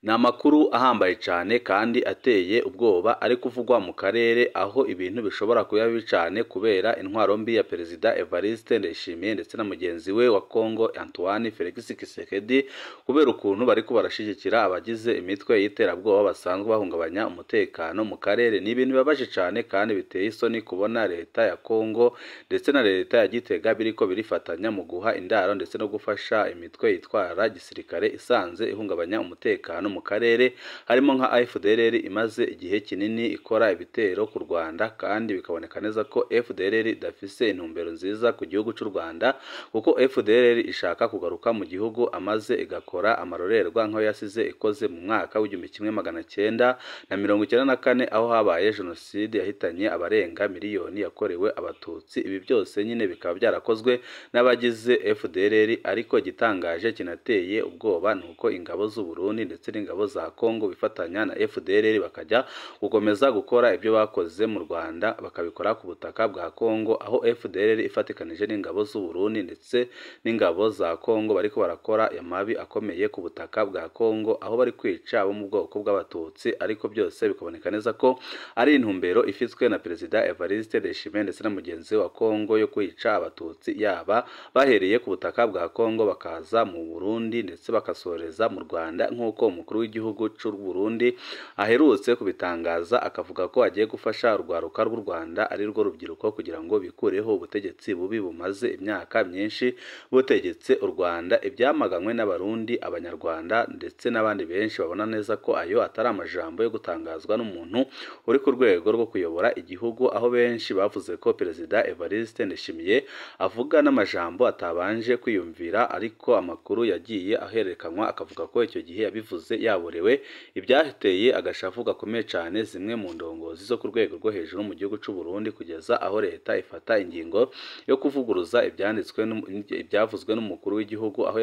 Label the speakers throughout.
Speaker 1: Ni amakuru ahambaye cyane kandi ateye ubwoba ari kuvugwa mu karere aho ibintu bishobora kuba bibi cyane kubera intwaro mbi ya Perezida Evariste Ndayishimiye ndetse na mugenzi we wa Congo Antoine Felix Tshisekedi kubera ukuntu bari kubarashigikira abagize imitwe y'iterabwoba basanzwe bahungabanya umutekano mu karere. Ni ibintu bibabaje cyane kandi biteye isoni kubona leta ya Congo ndetse na leta ya Gitega biriko birifatanya mu guha indaro ndetse no gufasha imitwe yitwara gisirikare isanze ihungabanya umutekano mu karere harimo nka FDLR imaze igihe kinini ikora ibitero ku Rwanda, kandi bikaboneka neza ko FDLR idafise intumbero nziza ku gihugu cy'u Rwanda kuko FDLR ishaka kugaruka mu gihugu amaze igakora amarorerwa nk'aho yasize ikoze mu mwaka w'1994 aho habaye jenoside yahitanye abarenga miliyoni yakorewe abatutsi. Ibi byose nyine bikaba byarakozwe n'abagize FDLR, ariko gitangaje kinateye ubwoba nuko ingabo z'u Burundi ndetse n'ingabo za Congo bifatanya na FDLR bakajya gukomeza gukora ibyo bakoze mu Rwanda bakabikora ku butaka bwa Congo, aho FDLR ifatikanije n'ingabo z'u Burundi ndetse n'ingabo za Congo bariko barakora amabi akomeye ku butaka bwa Congo, aho bari kwica abo mu bwoko bw'abatutsi. Ariko byose bikaboneka neza ko ari intumbero ifitswe na Perezida Evariste Ndayishimiye ndetse na mugenzi wa Congo yo kwica abatutsi, yaba bahereye ku butaka bwa Congo bakaza mu Burundi ndetse bakasoreza mu Rwanda, nk'uko umukuru w'igihugu cy'u Burundi aherutse kubitangaza akavuga ko agiye gufasha urwaruka rw'u Rwanda ari rwo rubyiruko kugira ngo bikureho ubutegetsi bubi bumaze imyaka myinshi butegetse u Rwanda. Ibyamaganywe n'abarundi, abanyarwanda ndetse n'abandi benshi babona neza ko ayo atari amajambo yo gutangazwa n'umuntu uri ku rwego rwo kuyobora igihugu, aho benshi bavuze ko Perezida Evariste Ndayishimiye avuga n'amajambo atabanje kwiyumvira, ariko amakuru yagiye aherekanwa akavuga ko icyo gihe yabivuze yaborewe. Ibyateye agashavu gakomeye cyane zimwe mu ndongozi zo ku rwego rwo hejuru mu gihugu cy'u Burundi, kugeza aho leta ifata ingingo yo kuvuguruza ibyavuzwe n'umukuru w'igihugu, aho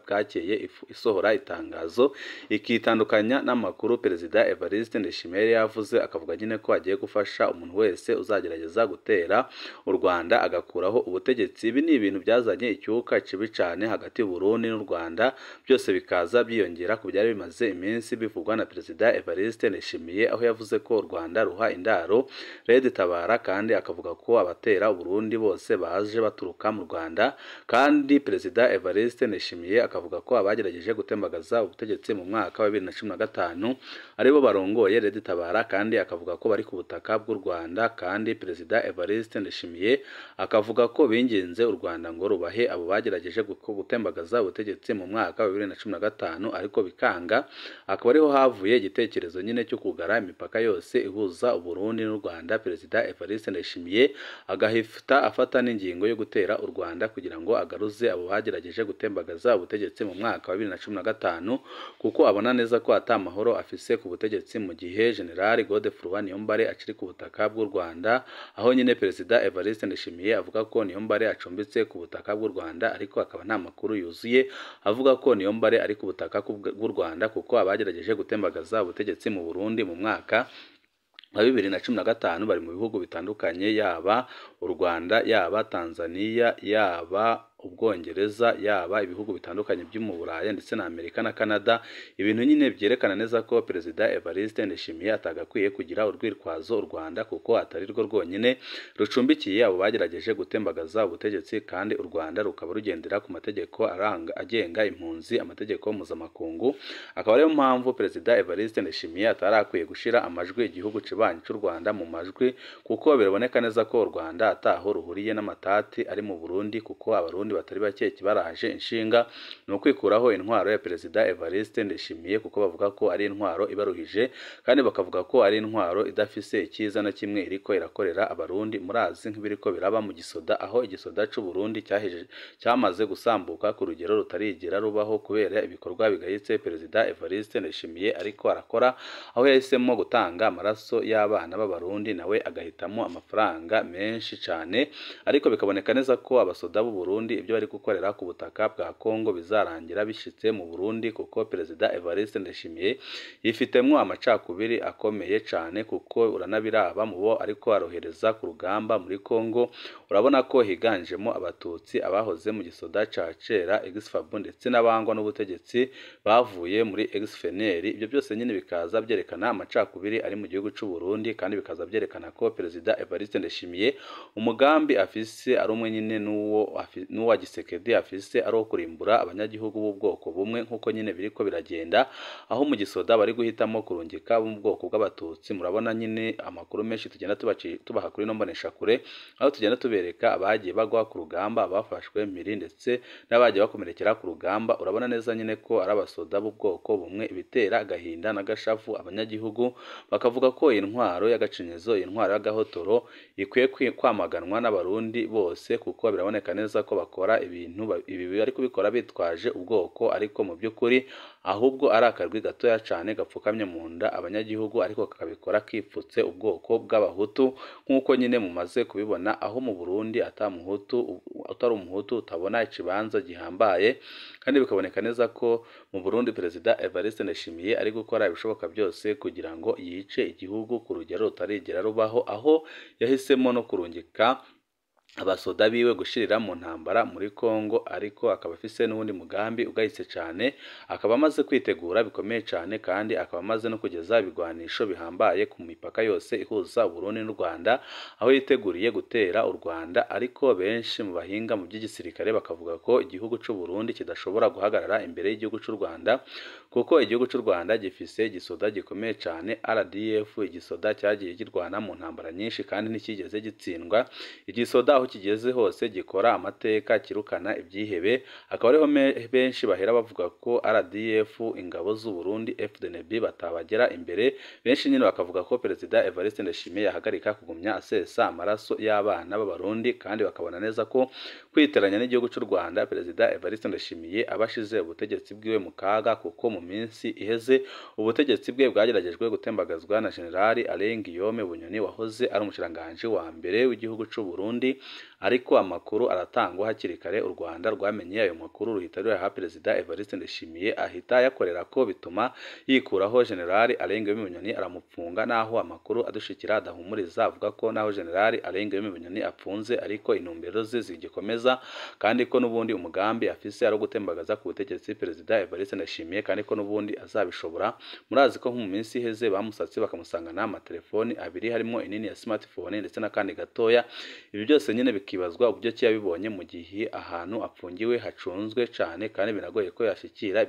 Speaker 1: bwakeye isohora itangazo ikitandukanya n'amakuru Perezida Evariste Ndayishimiye yavuze, akavuga nyine ko agiye gufasha umuntu wese uzagerageza gutera u Rwanda agakuraho ubutegetsi. Ibi ni ibintu byazanye icyuka kibi cyane hagati y'u Burundi n'u Rwanda, byose bikaza byiyongera ku byari bimaze iminsi bivugwa na Perezida Evariste Ndayishimiye, aho yavuze ko u Rwanda ruha indaro Red Tabara, kandi akavuga ko abatera u Burundi bose baje baturuka mu Rwanda. Kandi Perezida Evariste Ndayishimiye akavuga ko abagerageje gutembagaza ubutegetsi mu mwaka wa 2015 aribo barongoye Red Tabara, kandi akavuga ko bari ku butaka bw'u Rwanda. Kandi Perezida Evariste Ndayishimiye akavuga ko binginze u Rwanda ngo rubahe abo bagerageje gutembagaza ubutegetsi mu mwaka wa 2015 ariko bikanga. Akaba ariho havuye igitekerezo nyine cyo kugara imipaka yose ihuza u Burundi n'u Rwanda. Perezida Evariste Ndayishimiye agahita afata n'ingingo yo gutera u Rwanda kugira ngo agaruze abo bagerageje gutembagaza ubutegetsi mu mwaka wa 2015, kuko abona neza ko atamahoro afise ku butegetsi mu gihe General Godefroid Niyombare akiri ku butaka bw'u Rwanda, aho nyine Perezida Evariste Ndayishimiye avuga ko Niyombare acumbitse ku butaka bw'u Rwanda, ariko akaba nta makuru yuzuye avuga ko Niyombare ari ku butaka bw'u Rwanda, kuko abagerageje gutembagaza ubutegetsi mu Burundi mu mwaka wa 2015 bari mu bihugu bitandukanye, yaba u Rwanda, yaba Tanzania, yaba Ubwongereza, yaba ibihugu bitandukanye byo mu Burayi ndetse na Amerika na Canada. Ibintu nyine byerekana neza ko Perezida Evariste Ndayishimiye atagakwiye kugira urwitwazo u Rwanda, kuko atari rwo rwonyine rucumbikiye abo bagerageje gutembagaza ubutegetsi, kandi u Rwanda rukaba rugendera ku mategeko agenga impunzi, amategeko mpuzamakungu. Akaba ariyo mpamvu Perezida Evariste Ndayishimiye atarakwiye gushira amajwi igihugu kibanyi cy'u Rwanda mu majwi, kuko biraboneka neza ko u Rwanda ataho ruhuriye n'amatati ari mu Burundi, kuko abarundi batari bake kibaraje inshinga no kwikuraho intwaro ya Perezida Evariste Ndayishimiye, kuko bavuga ko ari intwaro ibaruhije, kandi bakavuga ko ari intwaro idafise icyiza na kimwe iriko irakorera abarundi. Murazi nk'ibiriko biraba mu gisoda, aho igisoda cy'u Burundi cyamaze gusambuka ku rugero rutarigera rubaho kubera ibikorwa bigayitse Perezida Evariste Ndayishimiye ariko arakora, aho yahisemo gutanga amaraso y'abana b'abarundi nawe agahitamo amafaranga menshi cyane. Ariko bikaboneka neza ko abasoda b'u Burundi ibyo bari gukorera ku butaka bwa Kongo bizarangira bishitse mu Burundi kuko Perezida Evariste Ndayishimiye yifitemwo amacakubiri akomeye cyane kuko uranabiraba mu bo ariko arohereza ku rugamba muri Kongo urabona ko higanjemo abatutsi abahoze mu gisoda ca kera ex-FAB ndetse n'abangwa n'ubutegetsi bavuye muri ex-FNL. Ibyo byose nyine bikaza byerekana amacakubiri ari mu gihugu cy'u Burundi kandi bikaza byerekana ko Perezida Evariste Ndayishimiye umugambi afise ari umwe nyine n'uwa Gisekedi afise ari wo kurimbura abanyagihugu b'ubwoko bumwe nk'uko nyine biriko biragenda aho mu gisoda bari guhitamo kurungika mu bwoko bw'abatutsi. Murabona nyine amakuru menshi tugenda tubaha kuri no mbonesha kure aho tugenda tubereka abagiye bagwa ku rugamba abafashwe mpiri ndetse n'abagiye bakomerekera ku rugamba. Urabona neza nyine ko ari abasoda b'ubwoko bumwe ibitera agahinda n'agashavu abanyagihugu bakavuga ko intwaro y'agacinyezo intwaro y'agahotoro ikwiye kwamaganwa n'abarundi bose kuko biraboneka neza ko bakora ibi bari kubikora bitwaje ubwoko ariko mu by'ukuri ahubwo ari akarwi gatoya cyane gapfukamye mu nda abanyagihugu ariko kakabikora kipfutse ubwoko bw'abahutu nk'uko nyine mumaze kubibona aho mu Burundi atari umuhutu utabona ikibanza gihambaye kandi bikaboneka neza ko mu Burundi Perezida Evariste Ndayishimiye ari gukora ibishoboka byose kugira ngo yice igihugu ku rugero rutarigera rubaho aho yahisemo no kurungika abasoda biwe gushirira mu ntambara muri Kongo ariko akaba afise n'ubundi mugambi ugahitse cyane akaba amaze kwitegura bikomeye cyane kandi akaba amaze no kugeza ibigwanisho bihambaye ku mipaka yose ihuza Burundi n'u Rwanda aho yiteguriye gutera u Rwanda ariko benshi mu bahinga mu by'igisirikare bakavuga ko igihugu cy'u Burundi kidashobora guhagarara imbere y'igihugu cy'u Rwanda kuko igihugu cy'u Rwanda gifise igisoda gikomeye cyane RDF igisoda cyagiye girwana mu ntambara nyinshi kandi ntikigeze gitsindwa igisoda kigeze hose gikora amateka kirukana ibyihebe akaba ariho benshi bahera bavuga ko RDF ingabo z'u Burundi FDNB batabagera imbere benshi nyine bakavuga ko Perezida Evariste Ndayishimiye yahagarika kugumya asesa amaraso y'abana b'abarundi kandi bakabona neza ko kwiteranya n'igihugu cy'u Rwanda Perezida Evariste Ndayishimiye abashize ubutegetsi bwiwe mu kaga kuko mu minsi iheze ubutegetsi bwe bwageragejwe gutembagazwa na General Guillaume Bunyoni wahoze ari umushiranganje wa mbere w'igihugu cy'u Burundi ariko amakuru aratangwa hakiri kare u Rwanda rwamenye ayo makuru ruhita ruyaha Perezida Evariste Ndayishimiye ahita yakorera ko bituma yikuraho General Guillaume Bunyoni aramupfunga naho amakuru adushikira adahumuriza avuga ko naho General Guillaume Bunyoni apfunze ariko intumbero ze zigikomeza kandi ko nubundi umugambi afise ari gutembagaza ku butegetsi Perezida Evariste Ndayishimiye kandi ko nubundi azabishobora. Murazi ko mu minsi iheze bamusatse bakamusangana amatelefoni abiri harimo inini ya smartphone ndetse n'akandi gatoya. Ibi byose nyine bikibazwa uburyo ki yabibonye mu gihe ahantu apfungiwe hacunzwe cyane kandi binagoye ko yashikira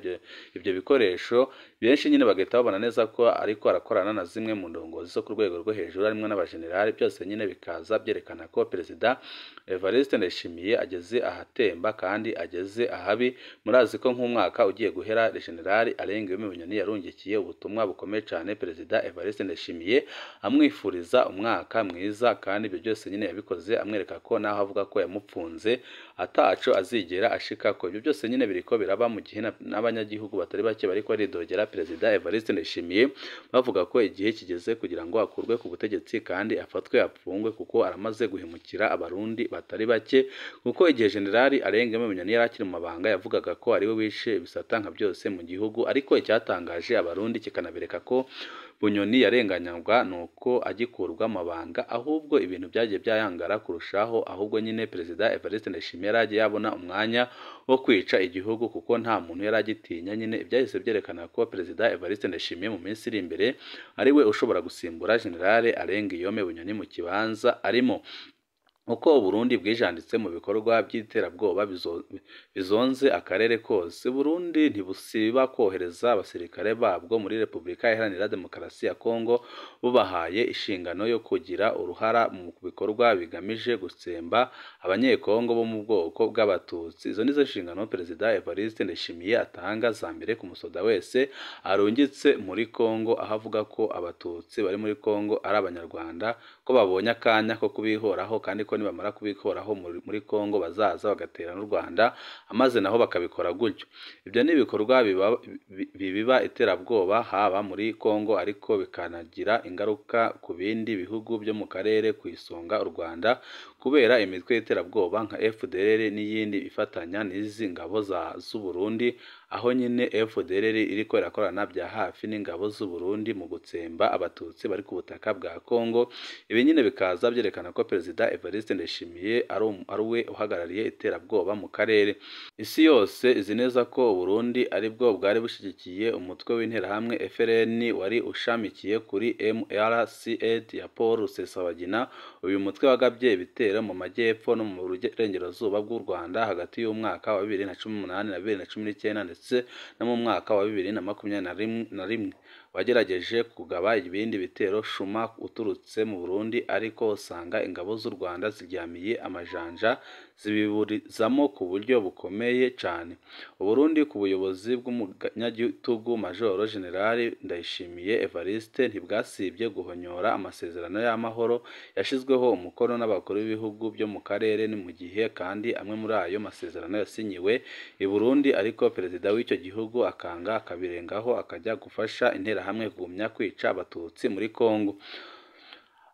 Speaker 1: ibyo bikoresho. Benshi nyine bagahita babona neza ko ariko arakorana na zimwe mu ndongozi zo ku rwego rwo hejuru harimo n'abajenerali. Byose nyine bikaza byerekana ko Perezida Evariste Ndayishimiye ageze ahatemba kandi ageze ahabi. Murazi ko nk'umwaka ugiye guhera General Guillaume Bunyoni yarungikiye ubutumwa bukomeye cyane Perezida Evariste Ndayishimiye amwifuriza umwaka mwiza kandi ibyo byose nyine yabikoze amwereka ko naho avuga ko yamupfunze ataco azigera ashika ko. Ibyo byose nyine biriko biraba mu gihe n'abanyagihugu batari bake bariko baridogera Perezida Evariste Ndayishimiye bavuga ko igihe kigeze kugira ngo akurwe ku butegetsi kandi afatwe apfungwe kuko aramaze guhemukira abarundi batari bake kuko igihe General Guillaume Bunyoni yari akiri mu mabanga yavugaga ko ari we wishe ibisata nka byose mu gihugu ariko icyatangaje abarundi kikanabereka ko Bunyoni yarenganyagwa nuko agikurwa amabanga ahubwo ibintu byagiye byayangara kurushaho ahubwo nyine Perezida Evariste Ndayishimiye yaragiye yabona umwanya wo kwica igihugu kuko nta muntu yari agitinya. Nyine ibyahise byerekana ko Perezida Evariste Ndayishimiye mu minsi iri imbere ari we ushobora gusimbura General Guillaume Bunyoni mu kibanza arimo. Uko Burundi bwijanditse mu bikorwa by'iterabwoba bizonze akarere kose, Burundi ntibusiba kohereza abasirikare babwo muri Repubulika Iharanira Demokarasi ya Kongo bubahaye inshingano yo kugira uruhara mu bikorwa bigamije gutsemba abanyekongo bo mu bwoko bw'abatutsi. Izo nizo nshingano Perezida Evariste Ndayishimiye atanga za mbere ku musoda wese arungitse muri Kongo, aho avuga ko abatutsi bari muri Kongo ari abanyarwanda, ko babonye akanya ko kubihoraho kandi ko ko nibamara kubikoraho muri Kongo bazaza bagatera n'u Rwanda amaze naho bakabikora gutyo. Ibyo ni ibikorwa bibiba iterabwoba haba muri Kongo ariko bikanagira ingaruka ku bindi bihugu byo mu karere ku isonga u Rwanda kubera imitwe y'iterabwoba nka FDLR n'iyindi ifatanya n'izi ngabo z'u Burundi, aho nyine FDLR iriko irakorana bya hafi n'ingabo z'u Burundi mu gutsemba abatutsi bari ku butaka bwa Kongo. Ibi nyine bikaza byerekana ko Perezida Evariste Ndayishimiye ari we uhagarariye iterabwoba mu karere. Isi yose izi neza ko Burundi aribwo bwari bushigikiye umutwe w'interahamwe FLN wari ushamikiye kuri MRCD ya Paul Rusesabagina. Uyu mutwe wagabye ibitero mu majyepfo no mu burengerazuba bw'u Rwanda hagati y'umwaka wa 2018 na 2019 ndetse no mu mwaka wa 2021. Wagerageje kugaba ibindi bitero shuma uturutse mu Burundi ariko usanga ingabo z'u Rwanda ziryamiye amajanja zibiburizamo ku buryo bukomeye cyane. Uburundi ku buyobozi bw'umunyagitugu Majoro General Ndayishimiye Evariste ntibwasibye guhonyora amasezerano y'amahoro yashizweho umukono n'abakuru b'ibihugu byo mu karere ni mu gihe kandi amwe muri ayo masezerano yasinyiwe i Burundi, ariko perezida w'icyo gihugu akanga akabirengaho akajya gufasha interahamwe kugumya kwica abatutsi muri Kongo.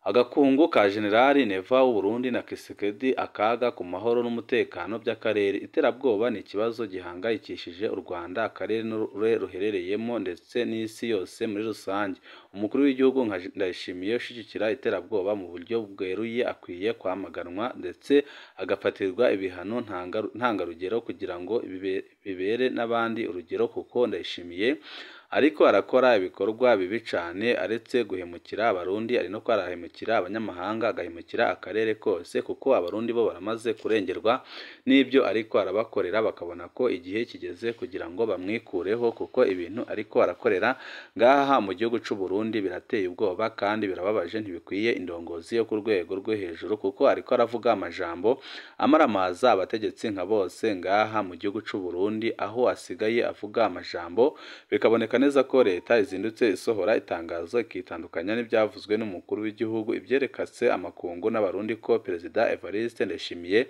Speaker 1: Agakungu ka General Neva w'u Burundi na Kisekedi akaga ku mahoro n'umutekano by'akarere. Iterabwoba ni ikibazo gihangayikishije u Rwanda, akarere ruherereyemo ndetse n'isi yose muri rusange. Umukuru w'igihugu nka Ndayishimiye ushigikira iterabwoba mu buryo bweruye akwiye kwamaganwa ndetse agafatirwa ibihano ntangarugero kugira ngo bibere n'abandi urugero, kuko Ndayishimiye ariko arakora ibikorwa bibi cyane. Aretse guhemukira abarundi ari no kwarahemukira abanyamahanga, agahemukira akarere kose, kuko abarundi bo baramaze kurengerwa n'ibyo ariko arabakorera bakabona ko igihe kigeze kugira ngo bamwikureho, kuko ibintu ariko arakorera ngaha mu gihugu cy'u Burundi birateye ubwoba kandi birababaje, ntibikwiye indongozi yo ku rwego rwo hejuru, kuko ariko aravuga amajambo amaramaza abategetsi nka bose ngaha mu gihugu cy'u Burundi, aho asigaye avuga amajambo bikaboneka neza ko leta izindutse isohora itangazo ikitandukanya n'ibyavuzwe n'umukuru w'igihugu, ibyerekatse amakungu n'abarundi ko Perezida Evariste Ndayishimiye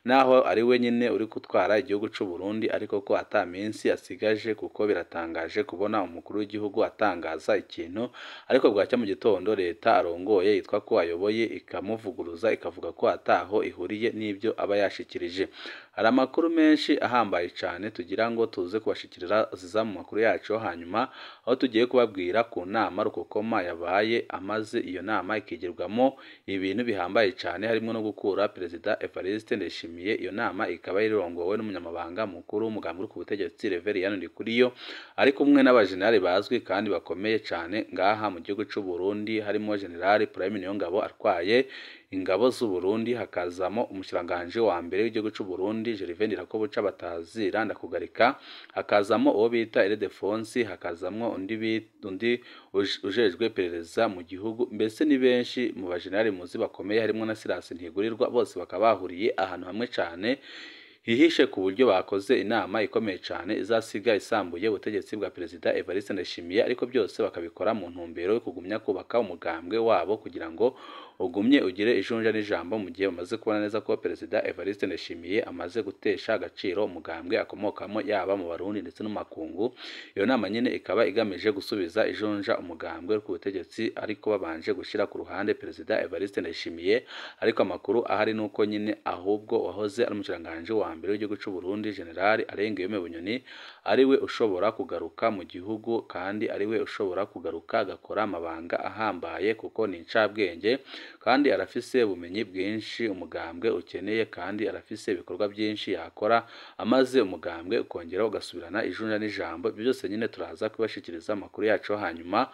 Speaker 1: naho ari we nyine uri gutwara igihugu cy'u Burundi ariko ko ataminsi asigaje, kuko biratangaje kubona umukuru w'igihugu atangaza ikintu ariko bwacya mu gitondo leta arongoye yitwa ko ayoboye ikamuvuguruza ikavuga ko ataho ihuriye n'ibyo aba yashikirije. Hari amakuru menshi ahambaye cyane tugira ngo tuze kubashikirira ziza mu makuru yacu hanyuma, aho tugiye kubabwira ku nama rukokoma yabaye, amaze iyo nama ikigirwamo ibintu bihambaye cyane harimo no gukura Perezida Evariste Ndayishimiye. Iyo nama ikaba irongowe n'umunyamabanga mukuru w'umugambi uri ku butegetsi Reverien Ndikuriyo ari kumwe n'abajenerali bazwi kandi bakomeye cyane ngaha mu gihugu cy'u Burundi, harimo General Prime Niyongabo atwaye ingabo z'u Burundi, hakazamo umushiranganje wa mbere w'igihugu cy'u Burundi Gervais Ndirakobuca batazira ndakugarika, hakazamo uwo bita Ildefonsi, hakazamo undi ujejwe perereza mu gihugu. Mbese ni benshi mu bajenerali muzi bakomeye, harimo na Silas Ntigurirwa, bose bakaba bahuriye ahantu hamwe cyane hihishe ku buryo bakoze inama ikomeye cyane izasiga isambuye ubutegetsi bwa Perezida Evariste Ndayishimiye, ariko byose bakabikora mu ntumbero yo kugumya kubaka umugambwe wabo kugira ngo ugumye ugire ijunja n'ijambo mu gihe bamaze kubona neza ko Perezida Evariste Ndayishimiye amaze gutesha agaciro umugambwe akomokamo yaba mu Barundi ndetse no makungu. Iyo nama nyine ikaba igamije gusubiza ijunja umugambwe ku butegetsi, ariko babanje gushira ku ruhande Perezida Evariste Ndayishimiye. Ariko amakuru ahari nuko nyine ahubwo wahoze ari umushiranganje wa mbere w'igihugu cy'u Burundi General Arengeyome Bunyoni ariwe ushobora kugaruka mu gihugu, kandi ariwe ushobora kugaruka agakora amabanga ahambaye, kuko ni incabwenge kandi arafise ubumenyi bwinshi umugambwe ukeneye, kandi arafise ibikorwa byinshi yakora amaze umugambwe ukongera ugasubirana ijunja n'ijambo. Ibyo byose nyine turaza kubashikiriza amakuru yacu hanyuma,